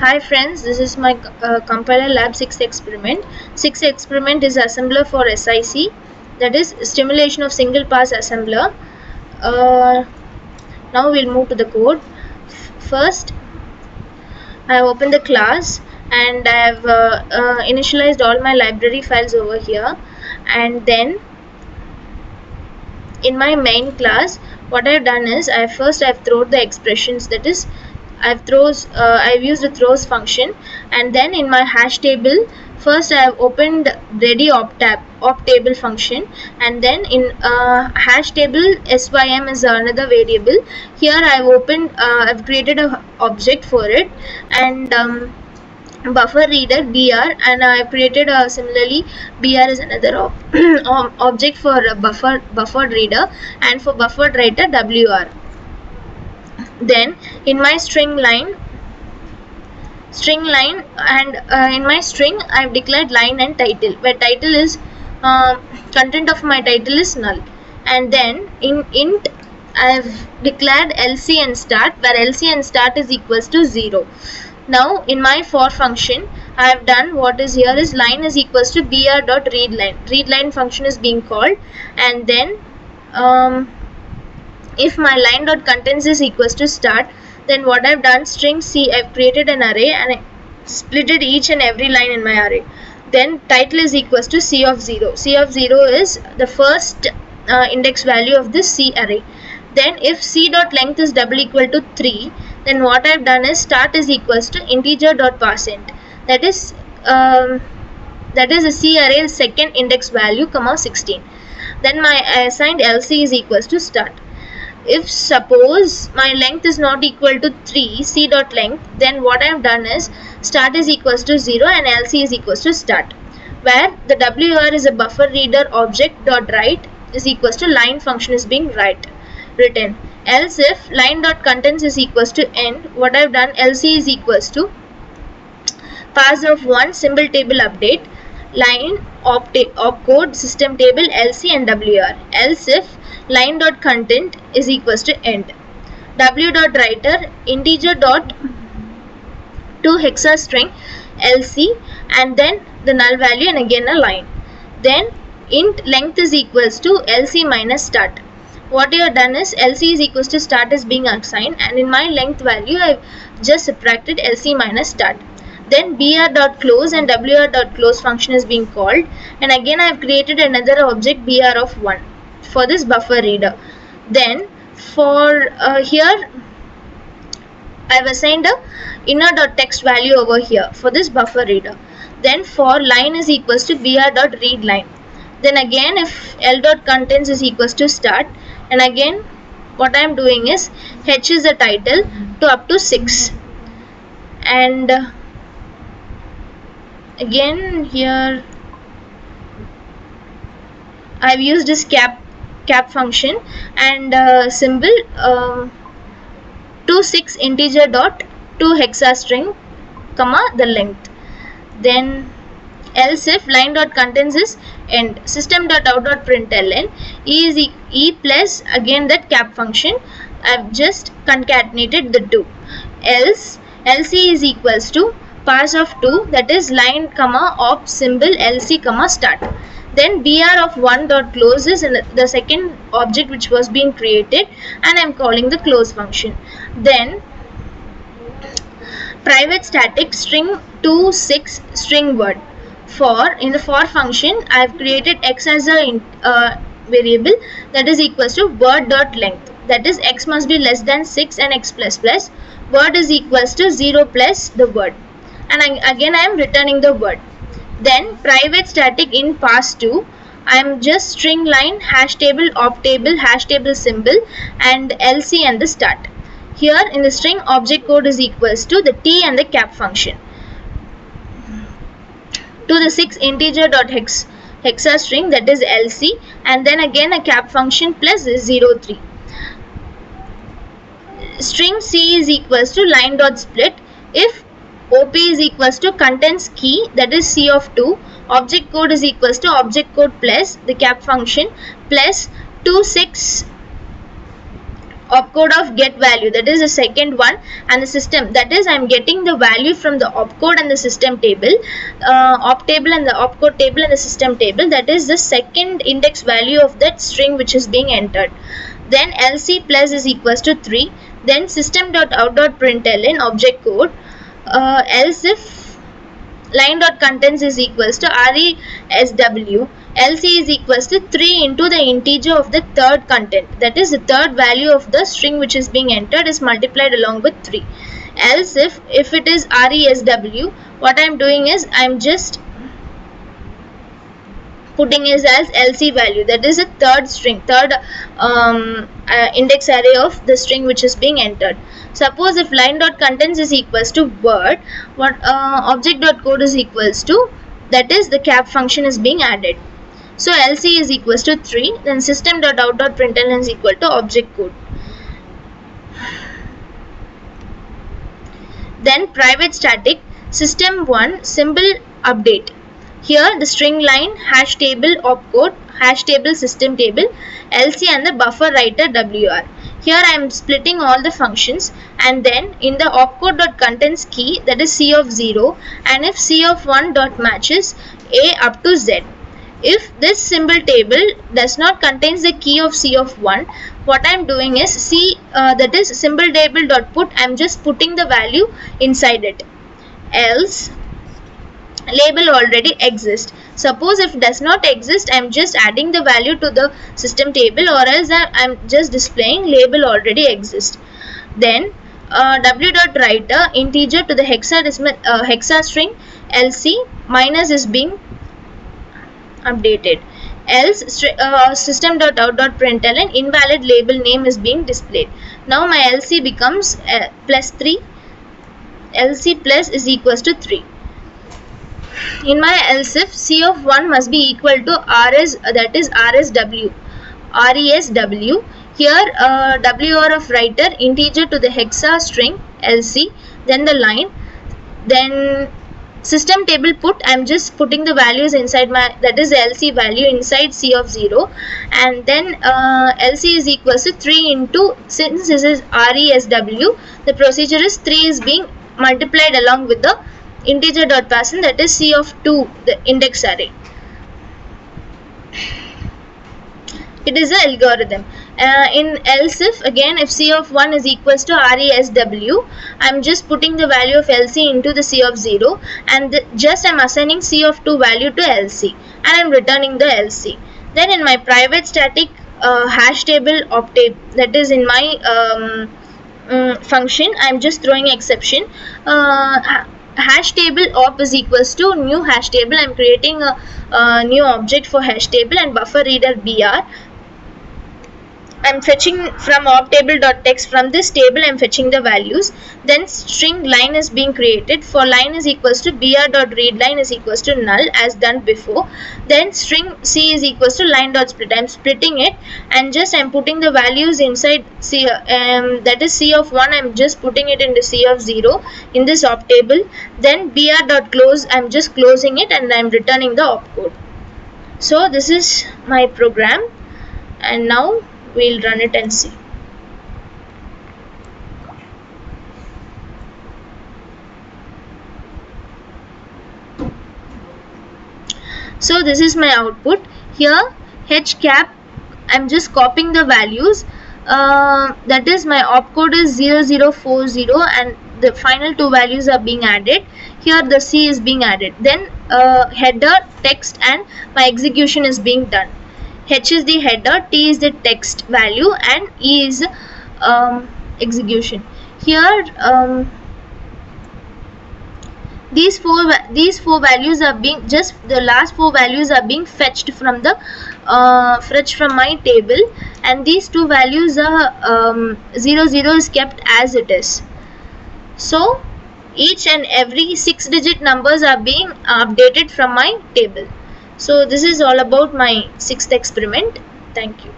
Hi friends, this is my compiler lab 6 experiment. 6 experiment is assembler for SIC, that is stimulation of single pass assembler. Now we'll move to the code. First, I have opened the class and I have initialized all my library files over here, and then in my main class what I have done is I've thrown the expressions, that is I've used the throws function, and then in my hash table first I have opened ready op table function, and then in hash table sym is another variable. Here I've created a object for it, and buffer reader br, and I have created similarly br is another object for buffered reader, and for buffered writer wr. Then in my string line and in my string I have declared line and title, where title is content of my title is null, and then in int I have declared lc and start, where lc and start is equals to 0. Now in my for function I have done what is here is line is equals to br dot read line function is being called, and then if my line dot contents is equals to start, then what I've done, string c, I've created an array and I splitted each and every line in my array. Then title is equals to c of 0. C of 0 is the first index value of this c array. Then if c dot length is double equal to 3, then what I've done is start is equals to integer dot parseInt, that is a c array second index value comma 16. Then my assigned lc is equals to start. If suppose my length is not equal to 3 c dot length, then what I have done is start is equals to 0 and lc is equals to start, where the wr is a buffer reader object dot write is equals to line function is being written. Else if line dot contents is equals to end, what I have done, lc is equals to pass of 1 symbol table update line opcode system table lc and wr. Else if line dot content is equals to end, w dot writer integer dot to hexa string lc, and then the null value and again a line. Then int length is equals to lc minus start. What you have done is lc is equals to start is being assigned, and in my length value I have just subtracted lc minus start. Then br dot close and wr dot close function is being called, and again I have created another object br of 1 for this buffer reader. Then for here I have assigned a inner dot text value over here for this buffer reader. Then for line is equals to br dot read line. Then again if l dot contents is equals to start, and again what I am doing is h is the title to up to 6, and again here I have used this cap function and symbol to 6 integer dot to hexa string comma the length. Then else if line dot contents is end, system dot out dot println e plus again that cap function. I have just concatenated the two. Else lc is equals to pass of 2, that is line comma op symbol lc comma start. Then br of 1 dot close is the second object which was being created, and I am calling the close function. Then private static string to 6 string word. In the for function I have created x as a variable, that is equals to word dot length, that is x must be less than 6 and x plus plus word is equals to 0 plus the word, and again I am returning the word. Then private static in pass2 I am just string line hash table op table hash table symbol and lc and the start. Here in the string object code is equals to the t and the cap function to the 6 integer dot hexa string, that is lc, and then again a cap function plus 03. String c is equals to line dot split if op is equals to contents key, that is c of 2, object code is equals to object code plus the cap function plus 26 opcode of get value, that is the second one, and the system, that is I'm getting the value from the opcode and the system table, op table and the opcode table and the system table, that is the second index value of that string which is being entered. Then lc plus is equals to 3, then system.out.println object code, else if line.contents is equals to resw, lc is equals to 3 into the integer of the third content, that is the third value of the string which is being entered is multiplied along with 3. Else if it is resw, what I am doing is I am just putting is as lc value, that is a third string, third index array of the string which is being entered. Suppose if line.contents is equals to word, what object.code is equals to, that is the cap function is being added. So lc is equals to 3, then system.out.println is equal to object code. Then private static system1 symbol update. Here the string line, hash table opcode, hash table system table, lc and the buffer writer wr. Here I am splitting all the functions, and then in the opcode.contents key, that is c of 0, and if c of 1 dot matches a up to z. If this symbol table does not contains the key of c of 1, what I am doing is c, that is symbol table dot put, I am just putting the value inside it. Else label already exists. Suppose if does not exist, I am just adding the value to the system table, or else I am just displaying label already exists. Then w.writer integer to the hexa string lc minus is being updated. Else system.out.println invalid label name is being displayed. Now my lc becomes plus 3, lc plus is equals to 3. In my else if, c of 1 must be equal to rs, that is resw. Here wr of writer integer to the hexa string lc, then the line, then system table put, I am just putting the values inside my, that is the lc value inside c of 0, and then lc is equals to 3 into, since this is resw, the procedure is 3 is being multiplied along with the integer dot pass in, that is c of 2, the index array. It is an algorithm. In else if, again if c of 1 is equals to resw, I am just putting the value of lc into the c of 0, and just I am assigning c of 2 value to lc, and I am returning the lc. Then in my private static hash table optate, that is in my function, I am just throwing exception. Hash table op is equals to new hash table. I am creating a new object for hash table, and buffer reader br. I am fetching from optable.text, from this table I am fetching the values. Then string line is being created. For line is equals to br.readline is equals to null as done before. Then string c is equals to line.split. I am splitting it, and just I am putting the values inside c, that is c of 1, I am just putting it into c of 0 in this optable. Then br.close, I am just closing it, and I am returning the opcode. So this is my program, and now we'll run it and see. So this is my output. Here h cap, I'm just copying the values, that is my opcode is 0040, and the final two values are being added. Here the c is being added. Then header, text, and my execution is being done. H is the header, T is the text value, and E is execution. Here these four values are being, just the last four values are being fetched from the from my table, and these two values are 00 is kept as it is. So each and every 6-digit numbers are being updated from my table. So this is all about my 6th experiment. Thank you.